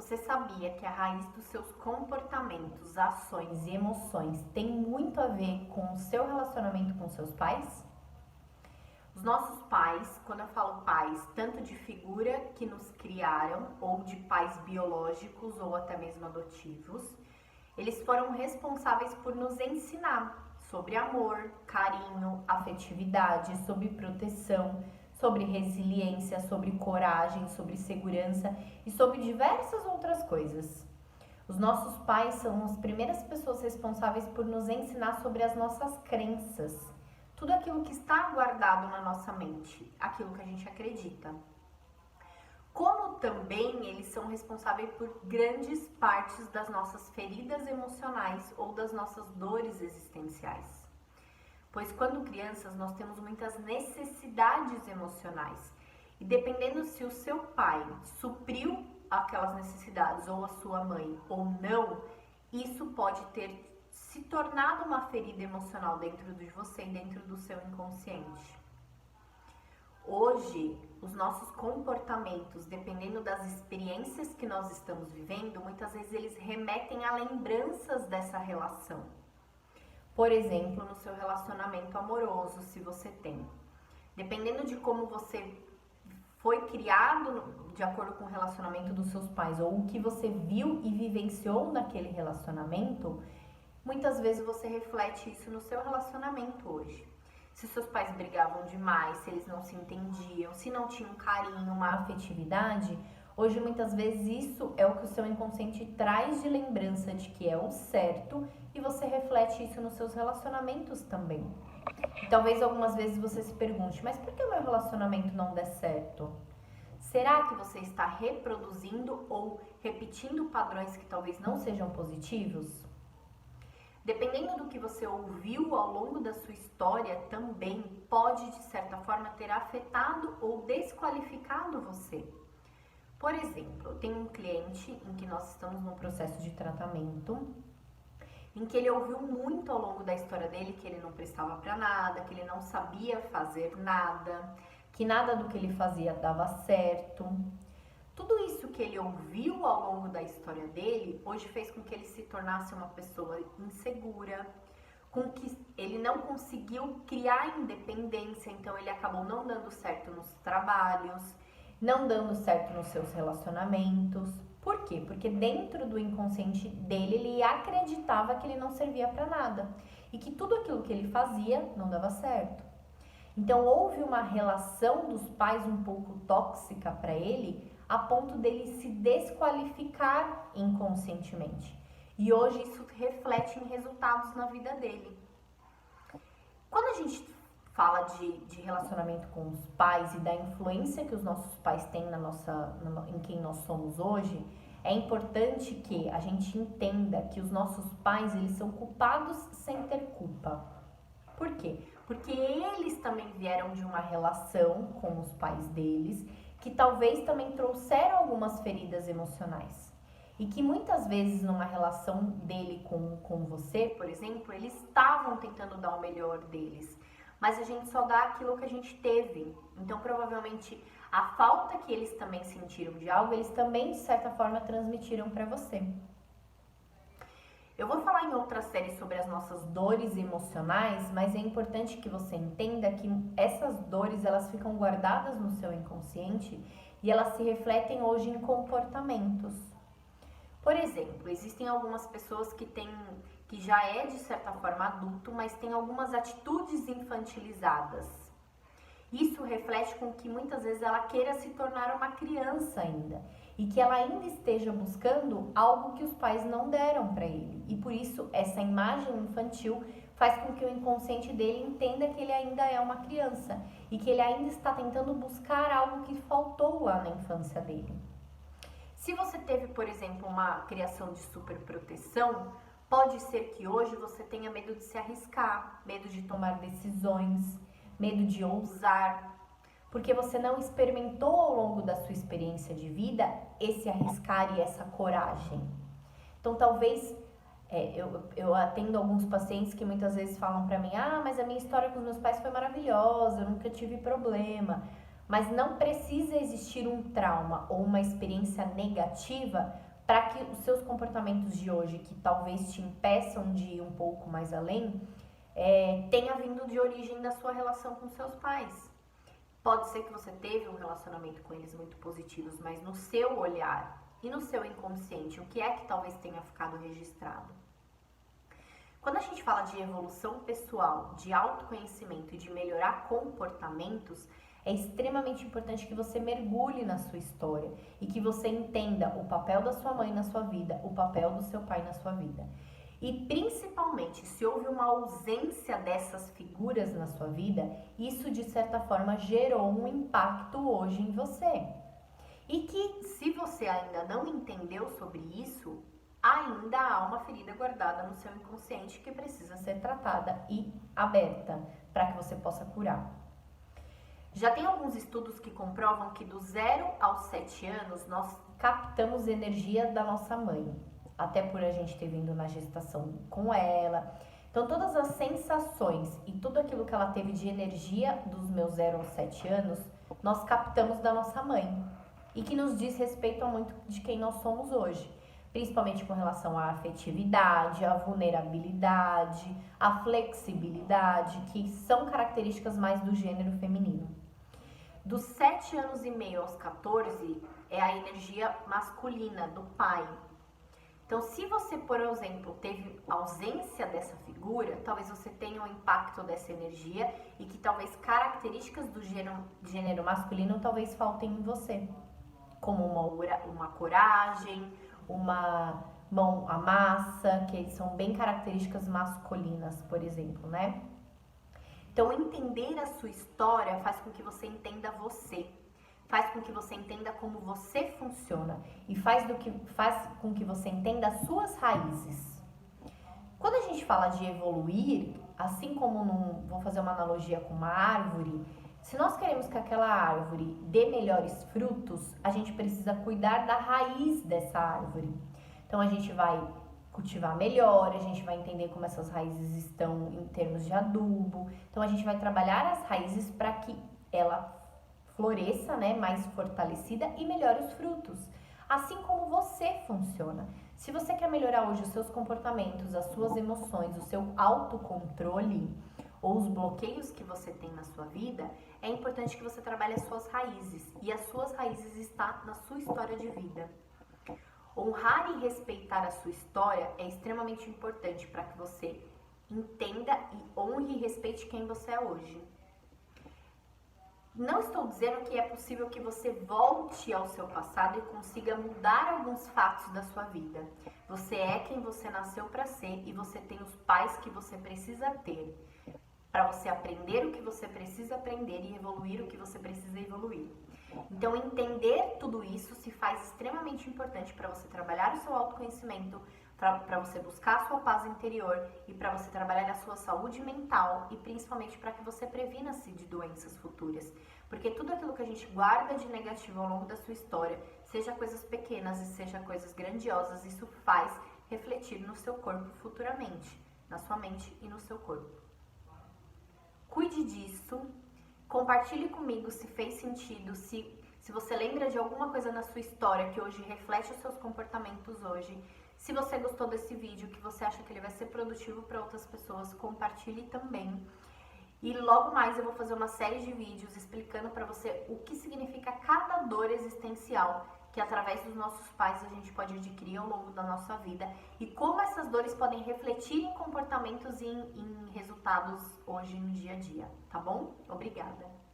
Você sabia que a raiz dos seus comportamentos, ações e emoções tem muito a ver com o seu relacionamento com seus pais? Os nossos pais, quando eu falo pais, tanto de figura que nos criaram, ou de pais biológicos ou até mesmo adotivos, eles foram responsáveis por nos ensinar sobre amor, carinho, afetividade, sobre proteção, sobre resiliência, sobre coragem, sobre segurança e sobre diversas outras coisas. Os nossos pais são as primeiras pessoas responsáveis por nos ensinar sobre as nossas crenças, tudo aquilo que está guardado na nossa mente, aquilo que a gente acredita. Como também eles são responsáveis por grandes partes das nossas feridas emocionais ou das nossas dores existenciais. Pois quando crianças nós temos muitas necessidades emocionais e dependendo se o seu pai supriu aquelas necessidades ou a sua mãe ou não, isso pode ter se tornado uma ferida emocional dentro de você e dentro do seu inconsciente. Hoje, os nossos comportamentos, dependendo das experiências que nós estamos vivendo, muitas vezes eles remetem a lembranças dessa relação. Por exemplo, no seu relacionamento amoroso, se você tem. Dependendo de como você foi criado de acordo com o relacionamento dos seus pais ou o que você viu e vivenciou naquele relacionamento, muitas vezes você reflete isso no seu relacionamento hoje. Se seus pais brigavam demais, se eles não se entendiam, se não tinham carinho, uma afetividade, hoje muitas vezes isso é o que o seu inconsciente traz de lembrança de que é o certo e você reflete isso nos seus relacionamentos também. E talvez algumas vezes você se pergunte, mas por que o meu relacionamento não der certo? Será que você está reproduzindo ou repetindo padrões que talvez não sejam positivos? Dependendo do que você ouviu ao longo da sua história, também pode, de certa forma, ter afetado ou desqualificado você. Por exemplo, eu tenho um cliente em que nós estamos num processo de tratamento, em que ele ouviu muito ao longo da história dele que ele não prestava para nada, que ele não sabia fazer nada, que nada do que ele fazia dava certo. Tudo isso que ele ouviu ao longo da história dele, hoje fez com que ele se tornasse uma pessoa insegura, com que ele não conseguiu criar independência, então ele acabou não dando certo nos trabalhos, não dando certo nos seus relacionamentos. Por quê? Porque dentro do inconsciente dele, ele acreditava que ele não servia para nada e que tudo aquilo que ele fazia não dava certo. Então houve uma relação dos pais um pouco tóxica para ele, a ponto dele se desqualificar inconscientemente. E hoje isso reflete em resultados na vida dele. Quando a gente fala de relacionamento com os pais e da influência que os nossos pais têm em quem nós somos hoje, é importante que a gente entenda que os nossos pais, eles são culpados sem ter culpa. Por quê? Porque eles também vieram de uma relação com os pais deles, que talvez também trouxeram algumas feridas emocionais. E que muitas vezes numa relação dele com você, por exemplo, eles estavam tentando dar o melhor deles. Mas a gente só dá aquilo que a gente teve. Então, provavelmente, a falta que eles também sentiram de algo, eles também, de certa forma, transmitiram para você. Eu vou falar em outra série sobre as nossas dores emocionais, mas é importante que você entenda que essas dores, elas ficam guardadas no seu inconsciente e elas se refletem hoje em comportamentos. Por exemplo, existem algumas pessoas que já é de certa forma adulto, mas tem algumas atitudes infantilizadas. Isso reflete com que muitas vezes ela queira se tornar uma criança ainda e que ela ainda esteja buscando algo que os pais não deram para ele. E por isso essa imagem infantil faz com que o inconsciente dele entenda que ele ainda é uma criança e que ele ainda está tentando buscar algo que faltou lá na infância dele. Se você teve, por exemplo, uma criação de superproteção, pode ser que hoje você tenha medo de se arriscar, medo de tomar decisões, medo de ousar, porque você não experimentou ao longo da sua experiência de vida esse arriscar e essa coragem. Então, talvez, eu atendo alguns pacientes que muitas vezes falam pra mim, mas a minha história com os meus pais foi maravilhosa, eu nunca tive problema. Mas não precisa existir um trauma ou uma experiência negativa para que os seus comportamentos de hoje, que talvez te impeçam de ir um pouco mais além, tenha vindo de origem da sua relação com seus pais. Pode ser que você teve um relacionamento com eles muito positivos, mas no seu olhar e no seu inconsciente, o que é que talvez tenha ficado registrado? Quando a gente fala de evolução pessoal, de autoconhecimento e de melhorar comportamentos, é extremamente importante que você mergulhe na sua história e que você entenda o papel da sua mãe na sua vida, o papel do seu pai na sua vida. E principalmente, se houve uma ausência dessas figuras na sua vida, isso de certa forma gerou um impacto hoje em você. E que, se você ainda não entendeu sobre isso, ainda há uma ferida guardada no seu inconsciente que precisa ser tratada e aberta para que você possa curar. Já tem alguns estudos que comprovam que do 0 aos 7 anos nós captamos energia da nossa mãe, até por a gente ter vindo na gestação com ela. Então todas as sensações e tudo aquilo que ela teve de energia dos meus 0 aos 7 anos, nós captamos da nossa mãe e que nos diz respeito a muito de quem nós somos hoje. Principalmente com relação à afetividade, à vulnerabilidade, à flexibilidade, que são características mais do gênero feminino. Dos 7 anos e meio aos 14 é a energia masculina do pai. Então, se você, por exemplo, teve ausência dessa figura, talvez você tenha um impacto dessa energia e que talvez características do gênero masculino talvez faltem em você, como uma coragem, uma mão à massa, que são bem características masculinas, por exemplo, né? Então, entender a sua história faz com que você entenda você, faz com que você entenda como você funciona e faz com que você entenda as suas raízes. Quando a gente fala de evoluir, assim como vou fazer uma analogia com uma árvore, se nós queremos que aquela árvore dê melhores frutos, a gente precisa cuidar da raiz dessa árvore. Então, a gente vai cultivar melhor, a gente vai entender como essas raízes estão em termos de adubo. Então, a gente vai trabalhar as raízes para que ela floresça, né, mais fortalecida e melhore os frutos. Assim como você funciona. Se você quer melhorar hoje os seus comportamentos, as suas emoções, o seu autocontrole ou os bloqueios que você tem na sua vida, é importante que você trabalhe as suas raízes. E as suas raízes estão na sua história de vida. Honrar e respeitar a sua história é extremamente importante para que você entenda e honre e respeite quem você é hoje. Não estou dizendo que é possível que você volte ao seu passado e consiga mudar alguns fatos da sua vida. Você é quem você nasceu para ser e você tem os pais que você precisa ter para você aprender o que você precisa aprender e evoluir o que você precisa evoluir. Então, entender tudo isso se faz extremamente importante para você trabalhar o seu autoconhecimento, para você buscar a sua paz interior e para você trabalhar a sua saúde mental e principalmente para que você previna-se de doenças futuras. Porque tudo aquilo que a gente guarda de negativo ao longo da sua história, seja coisas pequenas e seja coisas grandiosas, isso faz refletir no seu corpo futuramente, na sua mente e no seu corpo. Cuide disso. Compartilhe comigo se fez sentido, se você lembra de alguma coisa na sua história que hoje reflete os seus comportamentos hoje. Se você gostou desse vídeo, que você acha que ele vai ser produtivo para outras pessoas, compartilhe também. E logo mais eu vou fazer uma série de vídeos explicando para você o que significa cada dor existencial que através dos nossos pais a gente pode adquirir ao longo da nossa vida e como essas dores podem refletir em comportamentos e em resultados hoje no dia a dia, tá bom? Obrigada!